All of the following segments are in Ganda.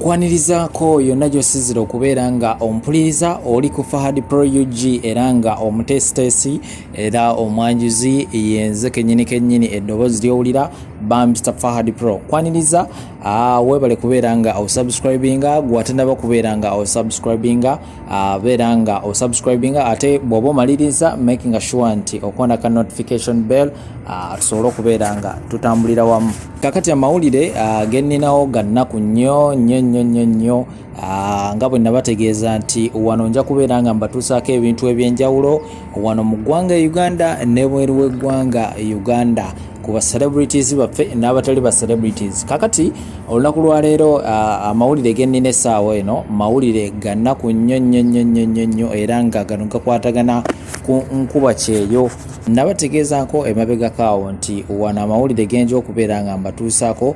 Nkwanirizaako yonna gy'osizira okubeera nga ompuliriza oli ku Fahad Pro UG era nga omutesitesi era omwanjuzi yenze kennyini eddoboozi ly'owulira Mr. Fahad Pro. Nkwaniriza weebale kubeera nga osubscribinga gw'atandaba kubeera nga osubscribinga beera nga osubscribinga ate bw'oba omaliriza making sure nti okwandaka notification bell tusobole okubeera nga tutambulira wamu. Kakati amawulire genninawo ga nnaku nnyo nga bwe nabategeeza nti wano nja kubeera nga mbatuusaako ebintu ebyenjawulo wano mu ggwanga Uganda ne bweru w'eggwanga Uganda ku ba celebrities baffe n'abatali ba celebrities. Kakati olunaku lwa leero amawulire gennina essaawa eno mawulire ga nnaku nnyo era nga gano gakwatagana ku nkuba kyeyo. Nabategeezaako emabegakaawo nti wano amawulire genja okubeera nga mbatuusaako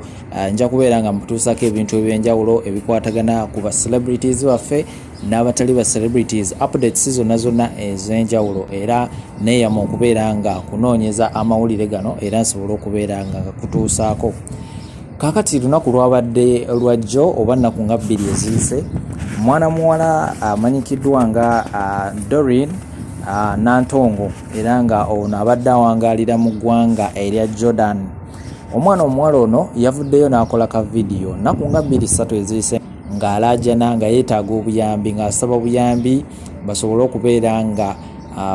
nja kubeera nga mbatuusaako ebintu ebyenjawulo ebikwatagana ku ba celebrities baffe n'abatali ba celebrities, updates zonna ez'enjawulo era neeyama okubeera nga kunoonyeza amawulire gano era nsobole okubeera nga gakutuusaako. Kakati lunaku lwabadde lwajjo oba nnaku nga bbiri eziyise, mwana muwala amanyikiddwa nga Doreen Nantongo era nga ono abadde awangaalira mu ggwanga erya Jordan. Omwana omuwala ono yavuddeyo n'akola ka vidiyo nnaku nga 2-3 eziyise ng'alaajana nga yeetaaga obuyambi ng'asaba obuyambi basobole okubeera nga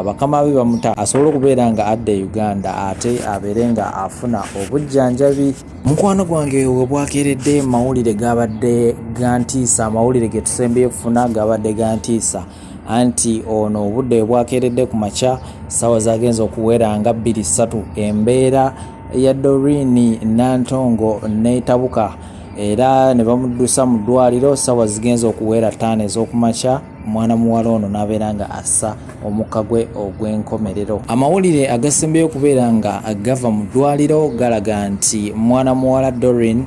bakama be bamuta asobole okubeera nga adda Uganda ate abeere nga afuna obujjanjabi. Mukwano gwange we bwakeeredde mawulire gabadde gantiisa, amawulire ge tusembye kufuna gabadde gantiisa anti ono obudde bwakeeredde ku makya ssaawa zagenza okuwera nga 2-3 embeera ya Doreen Nantongo neetabuka era ne bamuddusa mu ddwaliro ssaawa zigenza okuwera 5 ez'okumakya. Mwana muwala ono n'abeera nga assa omukka gwe ogw'enkomerero. Amawulire agasembeyo okubeera nga gava mu ddwaliro galaga nti mwana muwala Doreen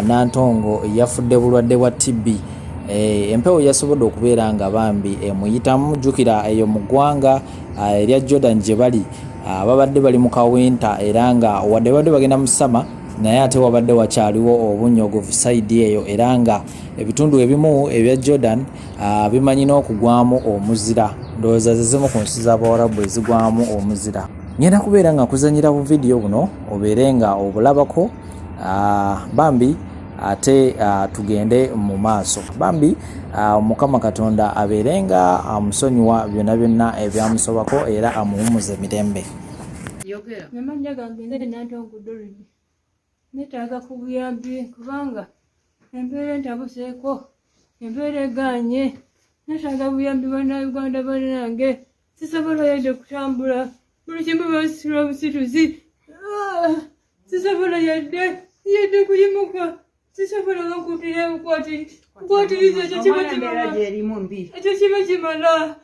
Nantongo yafudde bulwadde bwa TB. Empewo yasobodde okubeera nga bambi emuyitamu. Jjukira eyo mu ggwanga erya Jordan gye bali babadde bali mu kawinta era nga wadde badde bagenda mu ssama naye ate wabadde wakyaliwo obunnyogovu sayidi eyo era nga ebitundu ebimu ebya Jordan bimanyi n'okugwamu omuzira. Ndowooza zizimu ku nsi z'Abawarabu ezigwamu omuzira. Ngenda kubeera nga nkuzanyira bu vidiyo buno obeere nga obulabako bambi ate tugende mu maaso. Bambi Mukama Katonda abeere nga amusonyiwa byonna ebyamusobako era amuwumuza emirembe. Amanya gange nze Nantongo Doreen. Netaaga ku buyambi kubanga embeera entabuseeko, embeera egaanye. Netaaga buyambi bannayuganda bannange. Sisobola yadde kutambula, buli kimu basitula obusituzi. Sisobola yadde kuyimuka. Sisobola nkukwatiriza ekyo kiba kimala.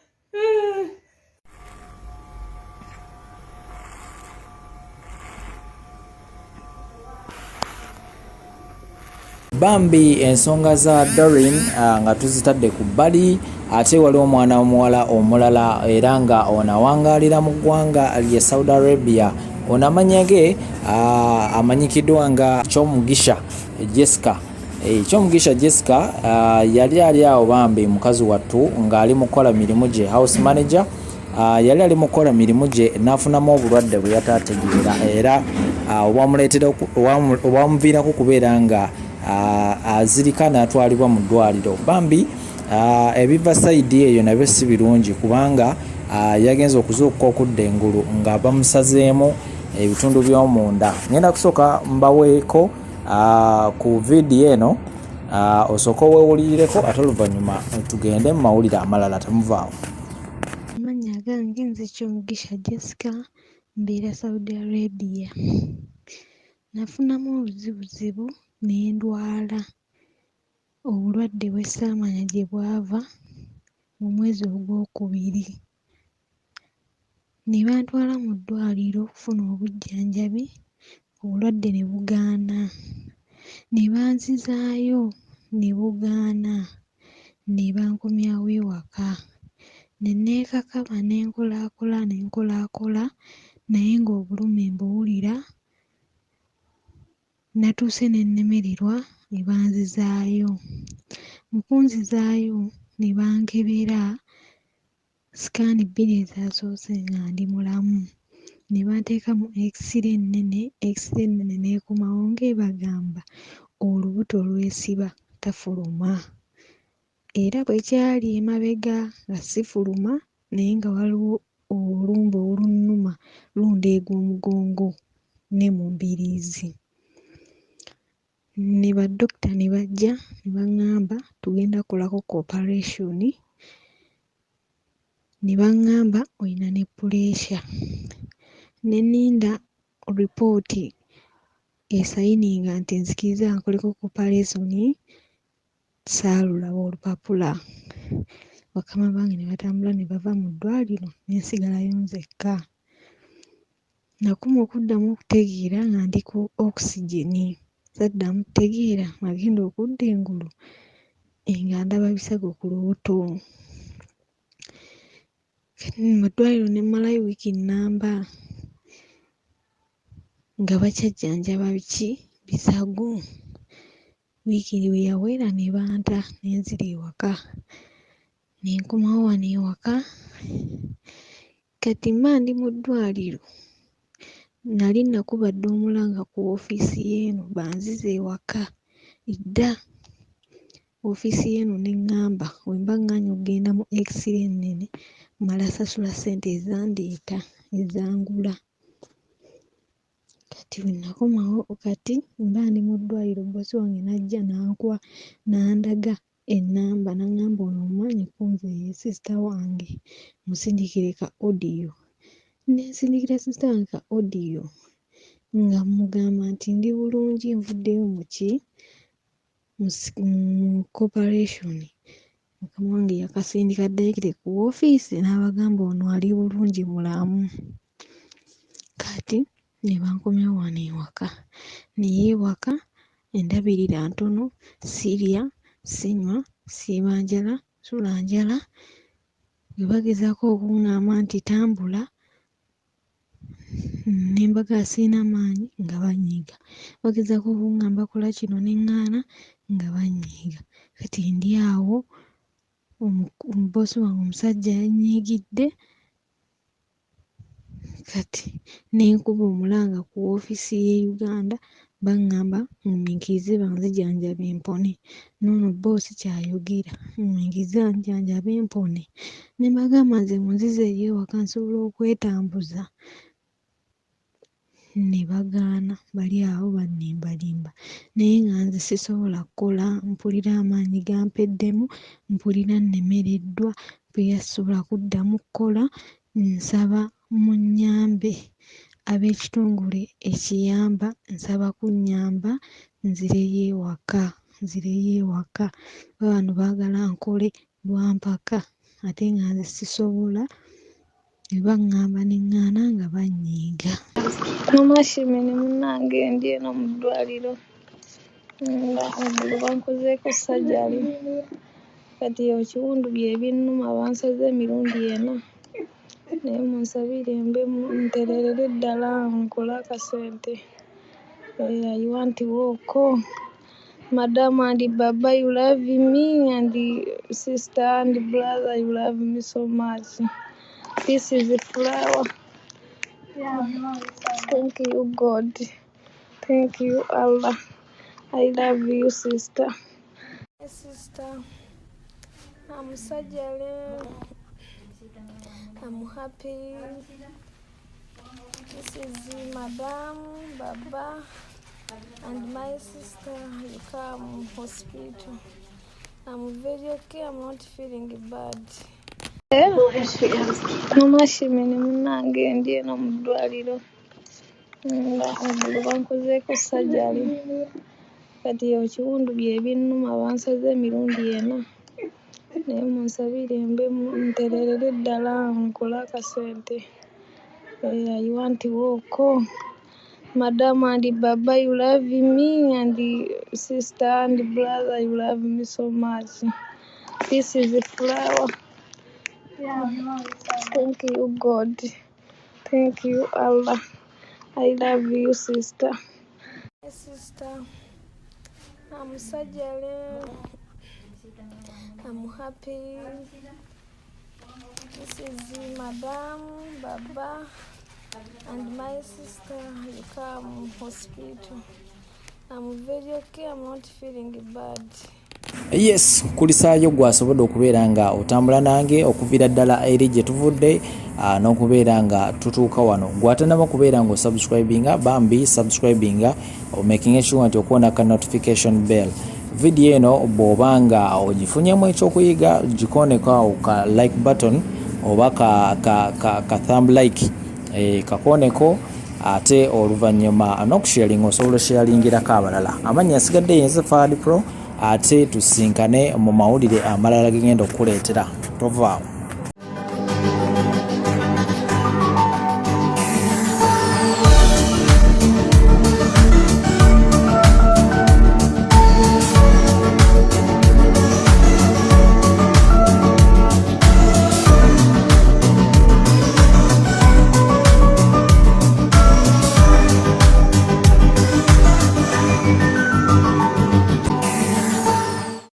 Bambi ensonga za Doreen nga tuzitadde ku bbali ate waliwo omwana omuwala omulala era nga ono awangaalira mu ggwanga lye Saudi Arabia. Ono amanya ge amanyikiddwa nga Kyomugisha Jessica. Kyomugisha Jessica yali ali awo bambi mukazi wattu ng'ali mu kukola mirimu gye house manager. Yali ali mu kukola mirimu gye n'afunamu obulwadde bwe yataategeera era obwamuviirako kubeera nga azirika n'atwalibwa mu ddwaliro. Bambi ebiva sayidi eyo nabyo si birungi kubanga yagenza okuzuukuka okudda engulu nga bamusazeemu ebitundu by'omunda. Ngenda kusooka mbaweeko ku vidiyo eno osooka oweewulirireko ate oluvannyuma tugende mu mawulire amalala temuvaawo. Amanya gange nze Kyomugisha Jessica mbeera Saudi Arabia. Nafunamu obuzibuzibu ne ndwala obulwadde bwe saamanya gye bwava mu mwezi ogwokubiri. Ne bantwala mu ddwaliro okufuna obujjanjabi, obulwadde ne bugaana. Ne banzizaayo ne bugaana, ne bankomyawo ewaka. Ne neekakaba ne nkolaakola naye ng'obulumi mbuwulira Natuuse ne nnemererwa ne banzizaayo. Mu kunzizaayo ne bankebera sikaani 2 ezaasoose nga ndi mulamu. Ne banteekamu X-ray ennene, X-ray ennene n'ekomawo ng'ebagamba olubuto lwesiba tafuluma. Era bwe kyali emabega nga sifuluma naye nga waliwo olumbe olunnuma lundeega omugongo ne mu mbiriizi. Ne baddokita ne bajja ne baŋŋamba tugenda kukolako operation. Ne baŋŋamba oyina ne puleesya. Ne nninda ripooti esayininga nti nzikiriza nkoleko operation, saalulaba olupapula. Bakama bange ne batambula ne bava mu ddwaliro ne nsigalayo nzekka. Nakoma okuddamu okutegeera nga ndi ku oxygeni. Saddamu kutegeera nagenda okudda engulu nga ndaba bisago ku lubuto. Mu ddwaliro ne mmalayo wiiki nnamba nga bakyajjanjaba bisago. Wiiki bwe yawera ne banta ne nzira ewaka. Ne nkomawo wano ewaka. Kati mba ndi mu ddwaliro nali nakubadde omulanga ku woofiisi y'eno banzize ewaka dda. Woofiisi y'eno ne ŋŋamba bwe mba ŋŋanye okugenda mu X-ray ennene mmala sasula ssente ezandeeta ezangula. Kati bwe nakomawo kati mba ndi mu ddwaliro boosi wange n'ajja n'andaga ennamba n'aŋŋamba ono omumanyi kunze ye sisita wange musindikire ka odiyo. Ne nsindikira sisita wange ka odiyo nga mmugamba nti ndi bulungi nvuddeyo mu operation. Mukama wange yakasindika ddayirekiti ku woofiisi n'abagamba ono ali bulungi mulamu. Kati ne bankomyawo wano ewaka. Naye ewaka endabirira ntono, sirya, sinywa, siiba njala, sula njala. Bwe bagezaako okuŋŋamba nti tambula ne mbagala sirina maanyi nga banyiiga. Bagezaako okuŋŋamba kola kino ne ŋŋaana nga banyiiga. Kati ndi awo omuboosi wange omusajja yannyiigidde. Kati ne nkuba omulanga ku woofiisi y'e Uganda baŋŋamba ngumiikirize banzijanjabe mpone. N'ono boosi ky'ayogera ngumiikirize banzijanjabe mpone. Ne mbagamba nze munzizeeyo ewaka nsobole okwetambuza. Ne bagaana bali awo bannembalimba. Naye nga nze sisobola kukola, mpulira amaanyi gampeddemu, mpulira nnemereddwa, mpulira sisobola kuddamu kukola. Nsaba munnyambe ab'ekitongole ekiyamba, nsaba kunnyamba nzireyo ewaka. Bano baagala nkole lwa mpaka ate nga nze sisobola. Ne baŋŋamba ne ŋŋaana nga bannyiiga. Namashimene munnange ndi eno mu ddwaliro nga waggulu bankozeeko sajjali. Kati ekiwundu bye binnuma bansaze emirundi 4. Naye munsabire mbe ntereerere ddala nkole akasente. I want walk. Madam and Baba, you love me, and sister and brother, you love me so much. This is a flower. Thank you, God. Thank you, Allah. I love you, sister. Sister, I'm sajjale. I'm happy. This is Madam, Baba, and my sister. You come hospital. I'm very okay. I'm not feeling bad. Namashimene munnange ndi eno mu ddwaliro nga waggulu bankozeeko sajjali. Kati ekiwundu bye binnuma bansaze emirundi 4. Naye munsabire mbe ntereerere ddala nkole akasente. I want walk. Madam and Baba, you love me, and sister and brother, you love me so much. This is a flower. Thank you, God. Thank you, Allah. I love you, sister. sister. I'm surgery. I'm happy. This is Madam, Baba, and my sister. You come hospital. I'm very okay. I'm not feeling bad. Yes, kulisaayo gwasobodde okubeera nga otambula nange okuviira ddala eri gye tuvudde n'okubeera nga tutuuka wano. Gwatanaba kubeera nga osubscribinga bambi subscribinga making sure nti okuwona ka notification bell. Video eno bw'obanga ogifunyemu ekyokuyiga gikoneko ka like button oba ka thumb like kakoneko ate oluvannyuma n'okusharinga osobola osharingirako abalala. Amannya asigadde yenze Fahad Pro ate tusinkane mu mawulire amalala gengenda okukuleetera. Tovaawo.